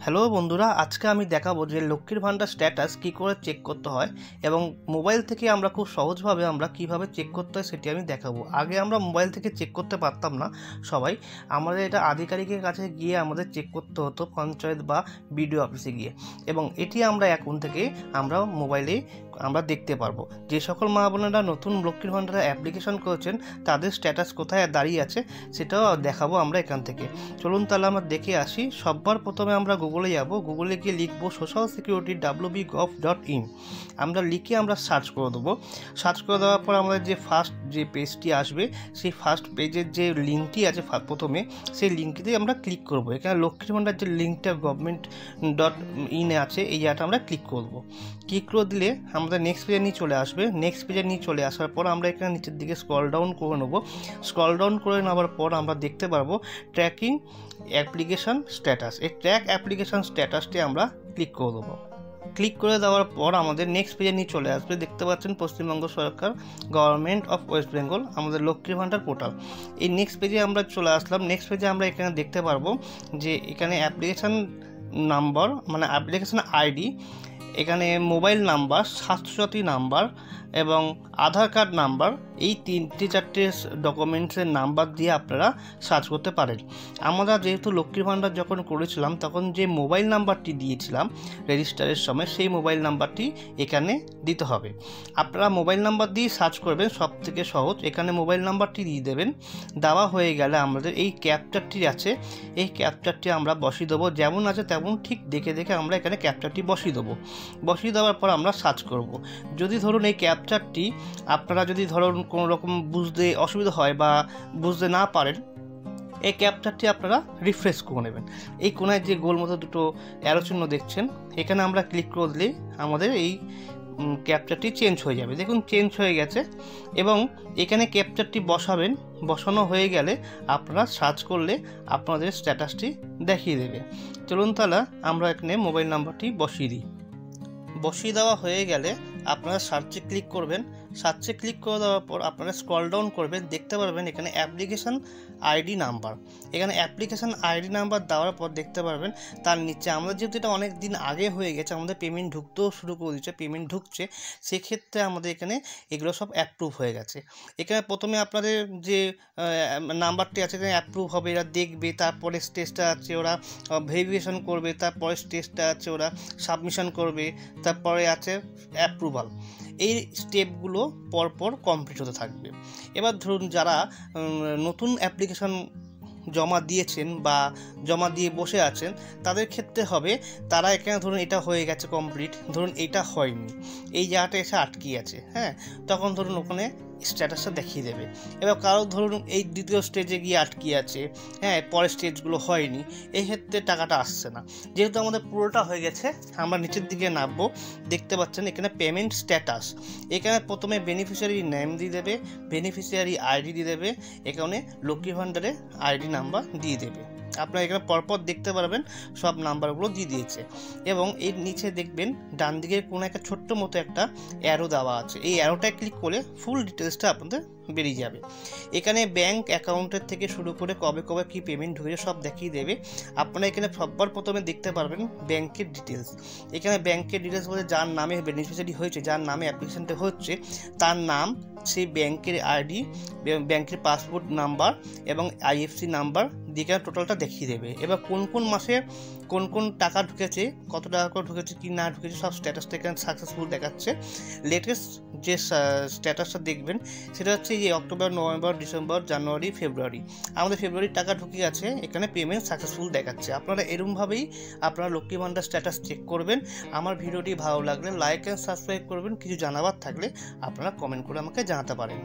Hello বন্ধুরা, আজকে আমি দেখাবো যে লক্ষ্মীর ভান্ডার স্ট্যাটাস কী করে চেক করতে হয় এবং মোবাইল থেকে আমরা খুব সহজভাবে কীভাবে চেক করতে হয় সেটি আমি দেখাবো। আগে আমরা মোবাইল থেকে চেক করতে পারতাম না সবাই, আমাদের এটা আধিকারিকের কাছে গিয়ে আমাদের চেক করতে হতো, পঞ্চায়েত বা বিডিও অফিসে গিয়ে, এবং এটি আমরা এখন থেকে আমরা মোবাইলে আমরা দেখতে পারবো। যে সকল মা বোনেরা নতুন লক্ষ্মীর ভান্ডার অ্যাপ্লিকেশন করেছেন তাদের স্ট্যাটাস কোথায় দাঁড়িয়ে আছে সেটাও দেখাবো আমরা এখান থেকে। চলুন তাহলে আমরা দেখে আসি। সবার প্রথমে আমরা গুগলে যাব, গুগলে গিয়ে লিখবো সোশ্যাল সিকিউরিটি wb.gov.in। আমরা লিখে আমরা সার্চ করে দেবো। সার্চ করে দেওয়ার পর আমাদের যে ফার্স্ট যে পেজটি আসবে সেই ফার্স্ট পেজের যে লিঙ্কটি আছে প্রথমে, সেই লিঙ্কটিতে আমরা ক্লিক করব। এখানে লক্ষ্মীর ভান্ডার যে লিঙ্কটা government.in আছে এই জায়গাটা আমরা ক্লিক করব। ক্লিক করে দিলে আমাদের নেক্সট পেজে নিয়ে চলে আসবে। নেক্সট পেজে নিয়ে চলে আসার পর আমরা এখানে নিচের দিকে স্ক্রল ডাউন করে নেব। স্ক্রল ডাউন করে নেওয়ার পর আমরা দেখতে পারবো ট্র্যাকিং অ্যাপ্লিকেশান স্ট্যাটাস। এই ট্র্যাক অ্যাপ্লিকেশান স্ট্যাটাসটি আমরা ক্লিক করে দেবো। ক্লিক করে দেওয়ার পর আমাদের নেক্সট পেজে নিয়ে চলে আসবে। দেখতে পাচ্ছেন পশ্চিমবঙ্গ সরকার, গভর্নমেন্ট অফ ওয়েস্ট বেঙ্গল, আমাদের লক্ষ্মীর ভান্ডার পোর্টাল। এই নেক্সট পেজে আমরা চলে আসলাম। নেক্সট পেজে আমরা এখানে দেখতে পারবো যে এখানে অ্যাপ্লিকেশান নাম্বার মানে অ্যাপ্লিকেশান আইডি, এখানে মোবাইল নাম্বার, স্বাস্থ্যসাথী নাম্বার এবং আধার কার্ড নাম্বার, এই চারটে ডকুমেন্টসের নাম্বার দিয়ে আপনারা সার্চ করতে পারেন। আমরা যেহেতু লক্ষ্মীর ভান্ডার যখন করেছিলাম তখন যে মোবাইল নাম্বারটি দিয়েছিলাম রেজিস্টারের সময়, সেই মোবাইল নাম্বারটি এখানে দিতে হবে। আপনারা মোবাইল নাম্বার দিয়ে সার্চ করবেন, সব থেকে সহজ। এখানে মোবাইল নাম্বারটি দিয়ে দেবেন। দেওয়া হয়ে গেলে আমাদের এই ক্যাপচারটি আছে, এই ক্যাপচারটি আমরা বসিয়ে দেবো। যেমন আছে তেমন ঠিক দেখে দেখে আমরা এখানে ক্যাপচারটি বসিয়ে দেবো। বসিয়ে দেওয়ার পর আমরা সার্চ করব। যদি ধরুন এই ক্যাপচারটি আপনারা যদি ধরুন কোনো রকম বুঝতে অসুবিধা হয় বা বুঝতে না পারেন, এই ক্যাপচারটি আপনারা রিফ্রেশ করে নেবেন। এই কোনায় যে গোল মতো দুটো অ্যারো চিহ্ন দেখছেন, এখানে আমরা ক্লিক করে দিলেই আমাদের এই ক্যাপচারটি চেঞ্জ হয়ে যাবে। দেখুন চেঞ্জ হয়ে গেছে। এবং এখানে ক্যাপচারটি বসাবেন। বসানো হয়ে গেলে আপনারা সার্চ করলে আপনাদের স্ট্যাটাসটি দেখিয়ে দেবে। চলুন তাহলে আমরা এখানে মোবাইল নাম্বারটি বসিয়ে দিই। বসিয়ে দেওয়া হয়ে গেলে আপনারা সার্চে ক্লিক করবেন। সার্চে ক্লিক করে দেওয়ার পর আপনারা স্ক্রল ডাউন করবেন, দেখতে পারবেন এখানে অ্যাপ্লিকেশান আইডি নাম্বার। এখানে অ্যাপ্লিকেশান আইডি নাম্বার দেওয়ার পর দেখতে পারবেন তার নিচে আমাদের যেহেতু এটা অনেক দিন আগে হয়ে গেছে, আমাদের পেমেন্ট ঢুকতেও শুরু করে দিচ্ছে, পেমেন্ট ঢুকছে, সেক্ষেত্রে আমাদের এখানে এগুলো সব অ্যাপ্রুভ হয়ে গেছে। এখানে প্রথমে আপনাদের যে নাম্বারটি আছে এখানে অ্যাপ্রুভ হবে, এরা দেখবে, তারপরে স্টেজটা আছে ওরা ভেরিফিকেশন করবে, তারপরে স্টেজটা আছে ওরা সাবমিশন করবে, তারপরে আছে অ্যাপ্রুভাল। এই স্টেপগুলো পরপর কমপ্লিট হতে থাকবে। এবার ধরুন যারা নতুন অ্যাপ্লিকেশন জমা দিয়েছেন বা জমা দিয়ে বসে আছেন তাদের ক্ষেত্রে হবে, তারা এখানে ধরুন এটা হয়ে গেছে কমপ্লিট, ধরুন এটা হয়নি, এই জায়গাটা এসে আটকে আছে, হ্যাঁ, তখন ধরুন ওখানে স্ট্যাটাসটা দেখিয়ে দেবে। এবার কারো ধরুন এই দ্বিতীয় স্টেজে গিয়ে আটকে আছে, হ্যাঁ, পরের স্টেজগুলো হয়নি, এই ক্ষেত্রে টাকাটা আসছে না। যেহেতু আমাদের পুরোটা হয়ে গেছে, আমরা নিচের দিকে নামবো। দেখতে পাচ্ছেন এখানে পেমেন্ট স্ট্যাটাস। এখানে প্রথমে বেনিফিশিয়ারি নেম দিয়ে দেবে, বেনিফিশিয়ারি আইডি দিয়ে দেবে, এখানে লক্ষ্মীর ভান্ডারে আইডি নাম্বার দিয়ে দেবে। আপনারা এখানে পরপর দেখতে পারবেন সব নাম্বারগুলো দিয়ে দিয়েছে। এবং এর নিচে দেখবেন ডান দিকের কোনো একটা ছোট্ট মতো একটা অ্যারো দেওয়া আছে, এই অ্যারোটায় ক্লিক করলে ফুল ডিটেলসটা আপনাদের বেরিয়ে যাবে। এখানে ব্যাঙ্ক অ্যাকাউন্টের থেকে শুরু করে কবে কবে কী পেমেন্ট ঢুকেছে সব দেখিয়ে দেবে। আপনারা এখানে সবার প্রথমে দেখতে পারবেন ব্যাঙ্কের ডিটেলস। এখানে ব্যাঙ্কের ডিটেলস বলতে যার নামে বেনিফিশিয়ারি হয়েছে, যার নামে অ্যাপ্লিকেশনটা হচ্ছে, তার নাম, সেই ব্যাঙ্কের আইডি, ব্যাঙ্কের পাসপোর্ট নাম্বার এবং আইএফসি নাম্বার দিয়ে টোটালটা দেখিয়ে দেবে। এবার কোন কোন মাসে কোন কোন টাকা ঢুকেছে, কত টাকা করে ঢুকেছে কি না ঢুকেছে সব স্ট্যাটাসটা এখানে সাকসেসফুল দেখাচ্ছে। লেটেস্ট যে স্ট্যাটাসটা দেখবেন সেটা হচ্ছে এই অক্টোবর, নভেম্বর, ডিসেম্বর, জানুয়ারি, ফেব্রুয়ারি। আমাদের ফেব্রুয়ারির টাকা ঢুকে গেছে, এখানে পেমেন্ট সাকসেসফুল দেখাচ্ছে। আপনারা এরকমভাবেই আপনারা লক্ষ্মীর ভান্ডার স্ট্যাটাস চেক করবেন। আমার ভিডিওটি ভালো লাগলে লাইক অ্যান্ড সাবস্ক্রাইব করবেন। কিছু জানাবার থাকলে আপনারা কমেন্ট করে আমাকে জানাতে পারেন।